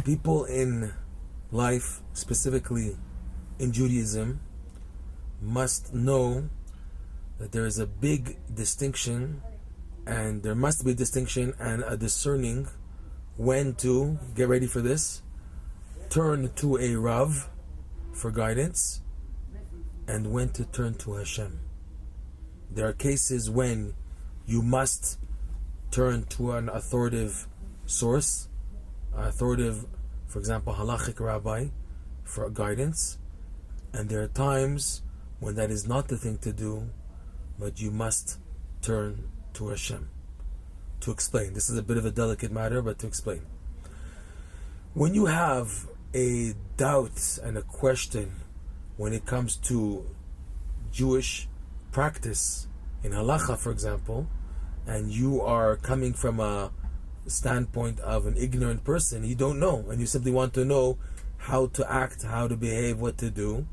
People in life, specifically in Judaism, must know that there is a big distinction, and there must be a distinction and a discerning when to, get ready for this, turn to a Rav for guidance, and when to turn to Hashem. There are cases when you must turn to an authoritative source, authoritative, for example, halachic rabbi, for guidance, and there are times when that is not the thing to do, but you must turn to Hashem. To explain, this is a bit of a delicate matter, but to explain. When you have a doubt and a question when it comes to Jewish practice in halacha, for example, and you are coming from a standpoint of an ignorant person, you don't know, and you simply want to know how to act, how to behave, what to do,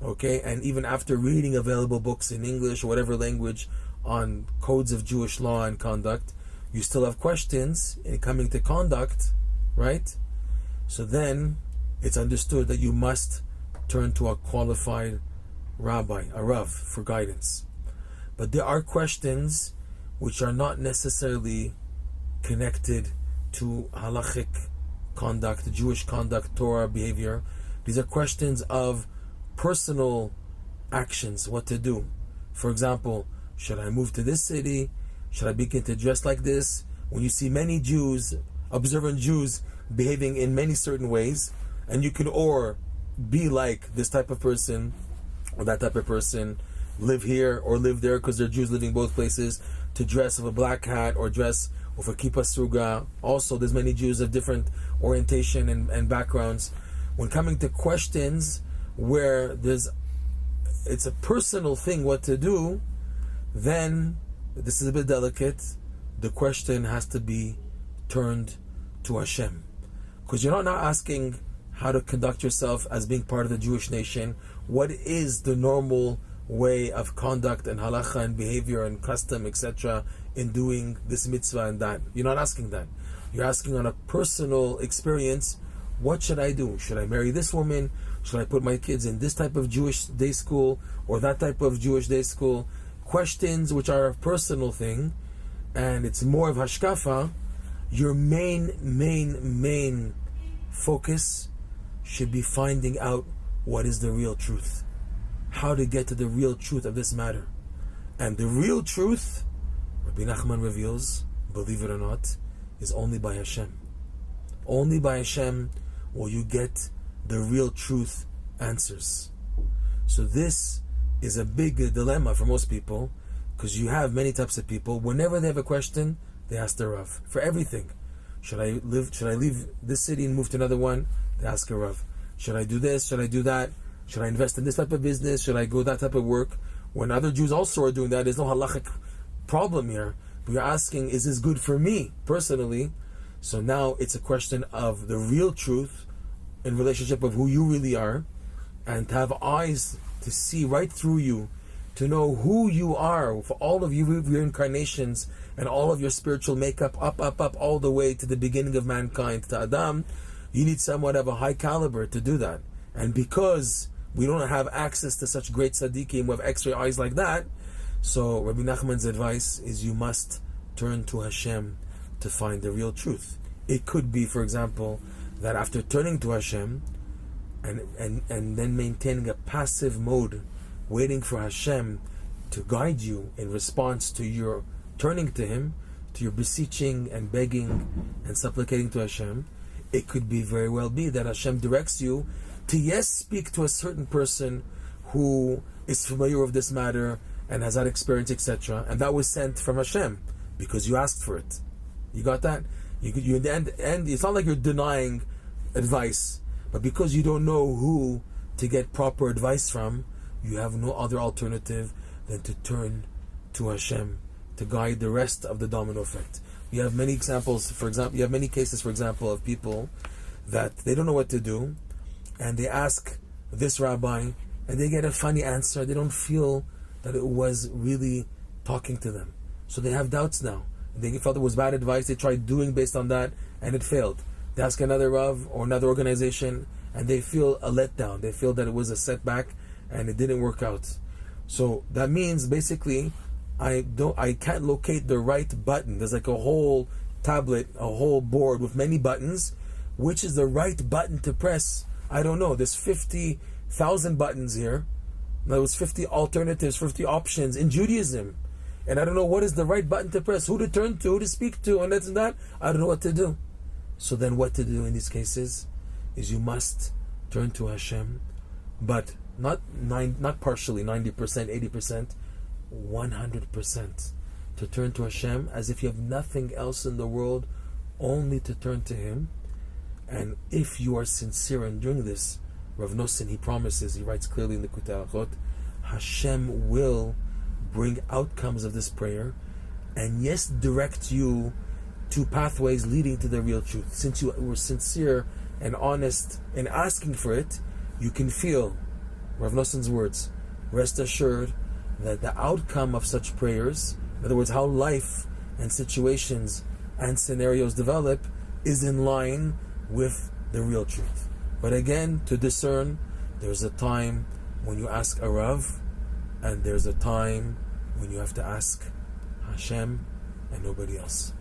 okay? And even after reading available books in English or whatever language on codes of Jewish law and conduct, you still have questions in coming to conduct, right? So then it's understood that you must turn to a qualified rabbi, a Rav, for guidance. But there are questions which are not necessarily connected to halachic conduct, Jewish conduct, Torah behavior. These are questions of personal actions, what to do. For example, should I move to this city? Should I begin to dress like this? When you see many Jews, observant Jews, behaving in many certain ways, and you can or be like this type of person or that type of person, live here or live there because they're Jews living both places, to dress with a black hat or dress with a kippah sruga. Also, there's many Jews of different orientation and backgrounds. When coming to questions where it's a personal thing what to do, then this is a bit delicate. The question has to be turned to Hashem, because you're not asking how to conduct yourself as being part of the Jewish nation. What is the normal way of conduct and halacha and behavior and custom, etc., in doing this mitzvah and that? You're not asking that. You're asking on a personal experience, what should I do? Should I marry this woman? Should I put my kids in this type of Jewish day school or that type of Jewish day school? Questions which are a personal thing, and it's more of hashkafa. Your main focus should be finding out what is the real truth, how to get to the real truth of this matter. And the real truth, Rabbi Nachman reveals, believe it or not, is only by Hashem. Only by Hashem will you get the real truth answers. So this is a big dilemma for most people, because you have many types of people. Whenever they have a question, they ask the Rav for everything. Should I leave this city and move to another one? They ask a Rav. Should I do this? Should I do that? Should I invest in this type of business? Should I go that type of work? When other Jews also are doing that, there's no halachic problem here. But you're asking, is this good for me personally? So now it's a question of the real truth in relationship of who you really are, and to have eyes to see right through you, to know who you are for all of your incarnations and all of your spiritual makeup, up, all the way to the beginning of mankind, to Adam. You need someone of a high caliber to do that. And because we don't have access to such great tzaddikim with x-ray eyes like that, so Rabbi Nachman's advice is you must turn to Hashem to find the real truth. It could be, for example, that after turning to Hashem and then maintaining a passive mode, waiting for Hashem to guide you in response to your turning to Him, to your beseeching and begging and supplicating to Hashem, it could be very well be that Hashem directs you to, yes, speak to a certain person who is familiar with this matter and has had experience, etc. And that was sent from Hashem because you asked for it. You got that? And it's not like you're denying advice, but because you don't know who to get proper advice from, you have no other alternative than to turn to Hashem to guide the rest of the domino effect. You have many examples, for example, you have many cases, for example, of people that they don't know what to do, and they ask this rabbi, and they get a funny answer. They don't feel that it was really talking to them. So they have doubts now. They felt it was bad advice. They tried doing based on that, and it failed. they ask another Rav or another organization, and they feel a letdown. They feel that it was a setback and it didn't work out. So that means basically I can't locate the right button. There's like a whole tablet, a whole board with many buttons. Which is the right button to press? I don't know. There's 50,000 buttons here. There was 50 alternatives, 50 options in Judaism. And I don't know what is the right button to press, who to turn to, who to speak to, and that. I don't know what to do. So then what to do in these cases is you must turn to Hashem, but not partially, 90%, 80%, 100%. To turn to Hashem as if you have nothing else in the world, only to turn to Him. And if you are sincere in doing this, Rav Nosson, he promises, he writes clearly in the Kutei Halachot, Hashem will bring outcomes of this prayer, and yes, direct you to pathways leading to the real truth. Since you were sincere and honest in asking for it, you can feel, Rav Nosson's words, rest assured that the outcome of such prayers, in other words, how life and situations and scenarios develop, is in line with the real truth. But again, to discern, there's a time when you ask a Rav, and there's a time when you have to ask Hashem and nobody else.